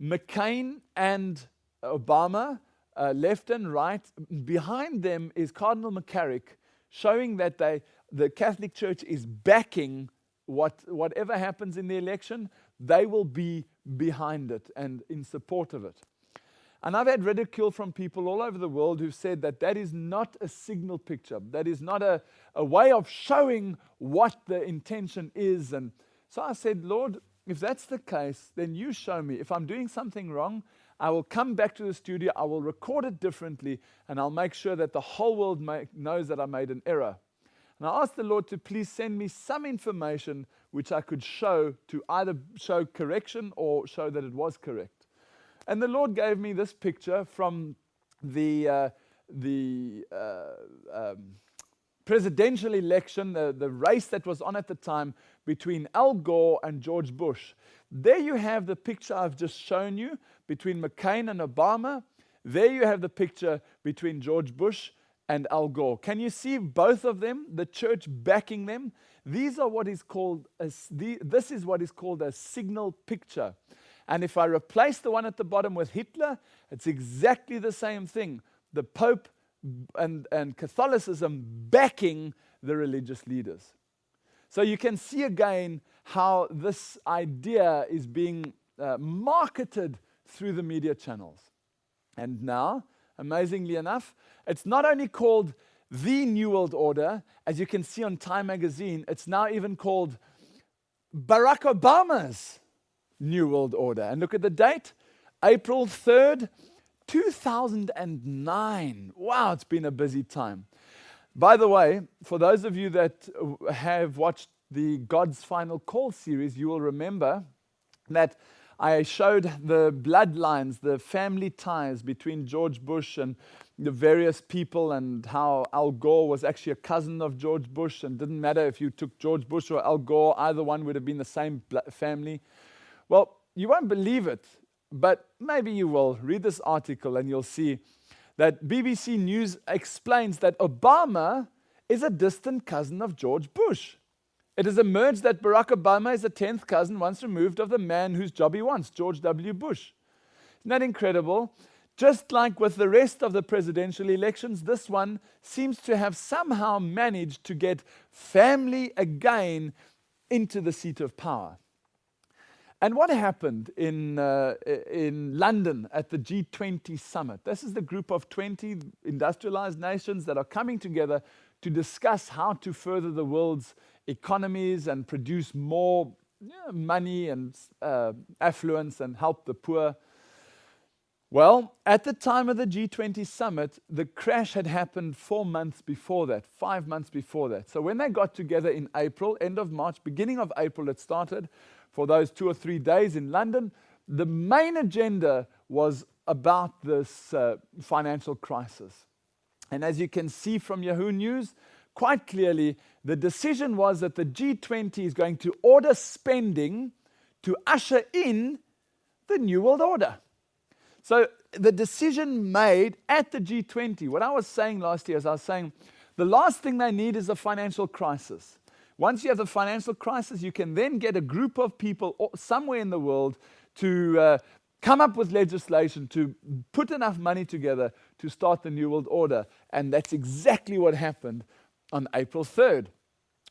McCain and Obama, left and right. Behind them is Cardinal McCarrick, showing that the Catholic Church is backing whatever happens in the election. They will be behind it and in support of it. And I've had ridicule from people all over the world who've said that is not a signal picture. That is not a way of showing what the intention is. And so I said, Lord, if that's the case, then you show me. If I'm doing something wrong, I will come back to the studio, I will record it differently, and I'll make sure that the whole world knows that I made an error. And I asked the Lord to please send me some information which I could show to either show correction or show that it was correct. And the Lord gave me this picture from the presidential election, the race that was on at the time between Al Gore and George Bush. There you have the picture I've just shown you between McCain and Obama. There you have the picture between George Bush and Al Gore. Can you see both of them, the church backing them? These are what is called this is what is called a signal picture. And if I replace the one at the bottom with Hitler, it's exactly the same thing. The Pope and Catholicism backing the religious leaders. So you can see again how this idea is being marketed through the media channels. And now, amazingly enough, it's not only called the New World Order, as you can see on Time magazine, it's now even called Barack Obama's New World Order. And look at the date, April 3rd, 2009. Wow, it's been a busy time. By the way, for those of you that have watched the God's Final Call series, you will remember that I showed the bloodlines, the family ties between George Bush and the various people, and how Al Gore was actually a cousin of George Bush, and didn't matter if you took George Bush or Al Gore, either one would have been the same family. Well, you won't believe it, but maybe you will. Read this article and you'll see that BBC News explains that Obama is a distant cousin of George Bush. It has emerged that Barack Obama is a 10th cousin once removed of the man whose job he wants, George W. Bush. Isn't that incredible? Just like with the rest of the presidential elections, this one seems to have somehow managed to get family again into the seat of power. And what happened in London at the G20 summit? This is the group of 20 industrialized nations that are coming together to discuss how to further the world's economies and produce more money and affluence and help the poor. Well, at the time of the G20 summit, the crash had happened 4 months before that, 5 months before that. So when they got together in April, end of March, beginning of April it started, for those 2 or 3 days in London, the main agenda was about this financial crisis. And as you can see from Yahoo News, quite clearly, the decision was that the G20 is going to order spending to usher in the New World Order. So the decision made at the G20, what I was saying last year is I was saying the last thing they need is a financial crisis. Once you have the financial crisis, you can then get a group of people somewhere in the world to come up with legislation, to put enough money together to start the New World Order. And that's exactly what happened on April 3rd.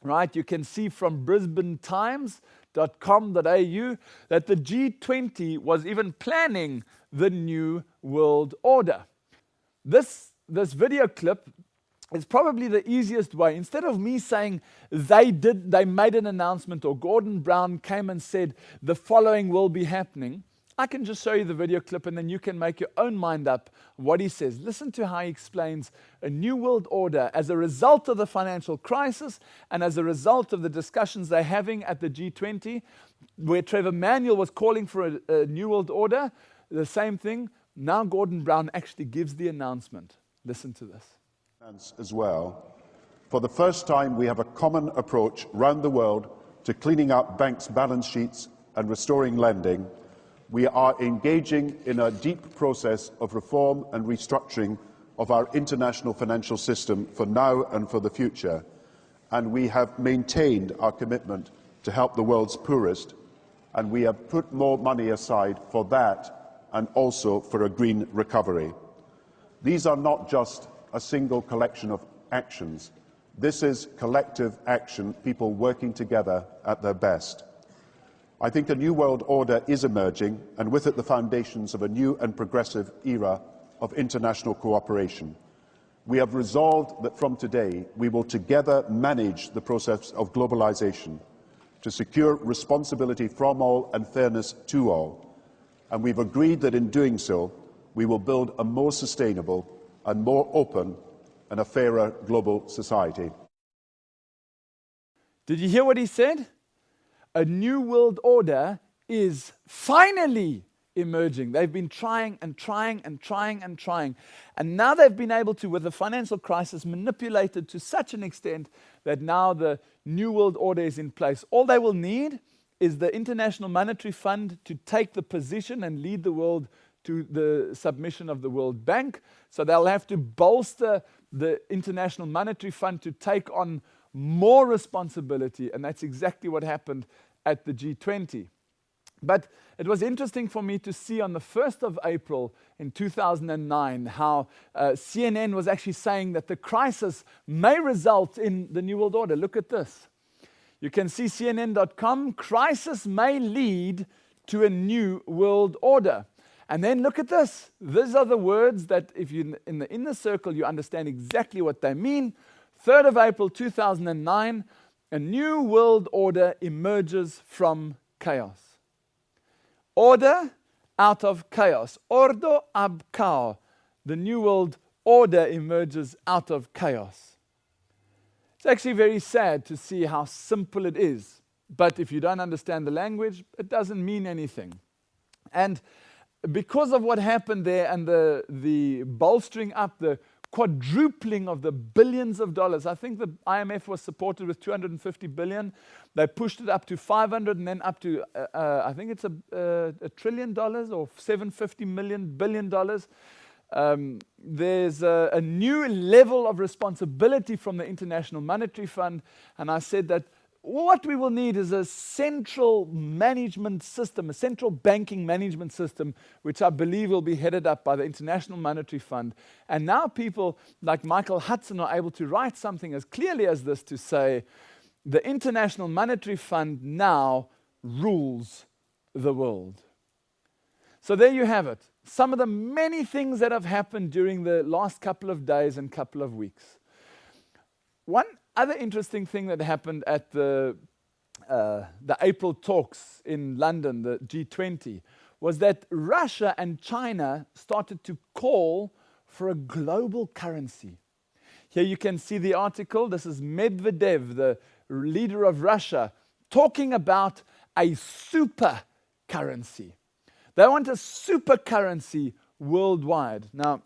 Right? You can see from brisbanetimes.com.au that the G20 was even planning the New World Order. This video clip is probably the easiest way. Instead of me saying they made an announcement, or Gordon Brown came and said the following will be happening, I can just show you the video clip and then you can make your own mind up what he says. Listen to how he explains a new world order as a result of the financial crisis and as a result of the discussions they're having at the G20, where Trevor Manuel was calling for a new world order, the same thing. Now Gordon Brown actually gives the announcement. Listen to this. As well, for the first time we have a common approach round the world to cleaning up banks' balance sheets and restoring lending. We are engaging in a deep process of reform and restructuring of our international financial system for now and for the future, and we have maintained our commitment to help the world's poorest and we have put more money aside for that and also for a green recovery. These are not just a single collection of actions. This is collective action, people working together at their best. I think a new world order is emerging, and with it the foundations of a new and progressive era of international cooperation. We have resolved that from today we will together manage the process of globalization to secure responsibility from all and fairness to all. And we've agreed that in doing so, we will build a more sustainable and more open and a fairer global society. Did you hear what he said? A new world order is finally emerging. They've been trying and trying and trying and trying. And now they've been able to, with the financial crisis, manipulate it to such an extent that now the new world order is in place. All they will need is the International Monetary Fund to take the position and lead the world to the submission of the World Bank. So they'll have to bolster the International Monetary Fund to take on more responsibility, and that's exactly what happened at the G20. But it was interesting for me to see on the 1st of April in 2009 how CNN was actually saying that the crisis may result in the New World Order. Look at this. You can see CNN.com, crisis may lead to a new world order. And then look at this. These are the words that if you're in the inner circle, you understand exactly what they mean. 3rd of April 2009, a new world order emerges from chaos. Order out of chaos. Ordo ab chaos. The new world order emerges out of chaos. It's actually very sad to see how simple it is. But if you don't understand the language, it doesn't mean anything. And because of what happened there and the bolstering up, the quadrupling of the billions of dollars. I think the IMF was supported with 250 billion. They pushed it up to 500 and then up to, I think it's $1 trillion or $750 billion. There's a new level of responsibility from the International Monetary Fund. And I said that what we will need is a central management system, a central banking management system, which I believe will be headed up by the International Monetary Fund. And now people like Michael Hudson are able to write something as clearly as this to say, the International Monetary Fund now rules the world. So there you have it. Some of the many things that have happened during the last couple of days and couple of weeks. One other interesting thing that happened at the April talks in London, the G20, was that Russia and China started to call for a global currency. Here you can see the article. This is Medvedev, the leader of Russia, talking about a super currency. They want a super currency worldwide. Now,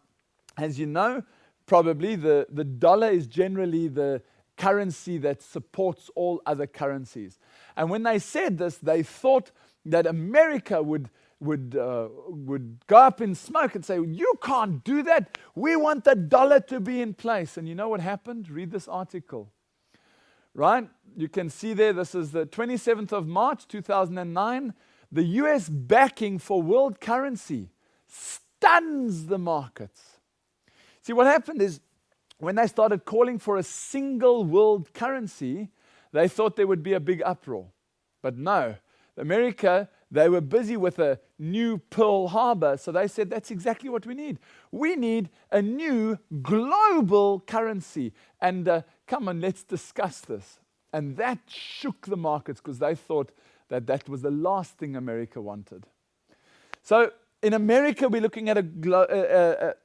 as you know, probably the dollar is generally the currency that supports all other currencies. And when they said this, they thought that America would go up in smoke and say, you can't do that. We want the dollar to be in place. And you know what happened? Read this article. Right? You can see there, this is the 27th of March, 2009. The US backing for world currency stuns the markets. See, what happened is, when they started calling for a single world currency, they thought there would be a big uproar. But no, America, they were busy with a new Pearl Harbor, so they said that's exactly what we need. We need a new global currency. And come on, let's discuss this. And that shook the markets because they thought that that was the last thing America wanted. So in America, we're looking at a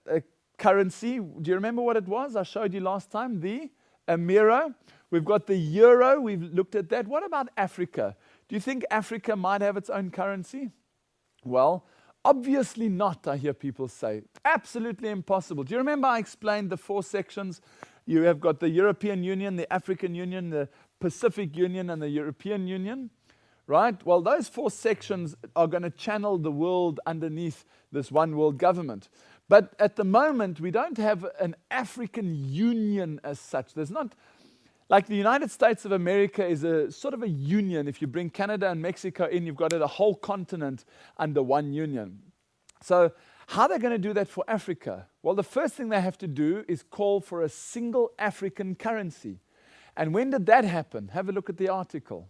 currency. Do you remember what it was? I showed you last time, the Amero. We've got the euro. We've looked at that. What about Africa? Do you think Africa might have its own currency? Well, obviously not, I hear people say. Absolutely impossible. Do you remember I explained the 4 sections? You have got the European Union, the African Union, the Pacific Union, and the European Union. Right? Well, those 4 sections are going to channel the world underneath this one world government. But at the moment, we don't have an African Union as such. There's not Like the United States of America is a sort of a union. If you bring Canada and Mexico in, you've got a whole continent under one union. So how are they going to do that for Africa? Well, the first thing they have to do is call for a single African currency. And when did that happen? Have a look at the article.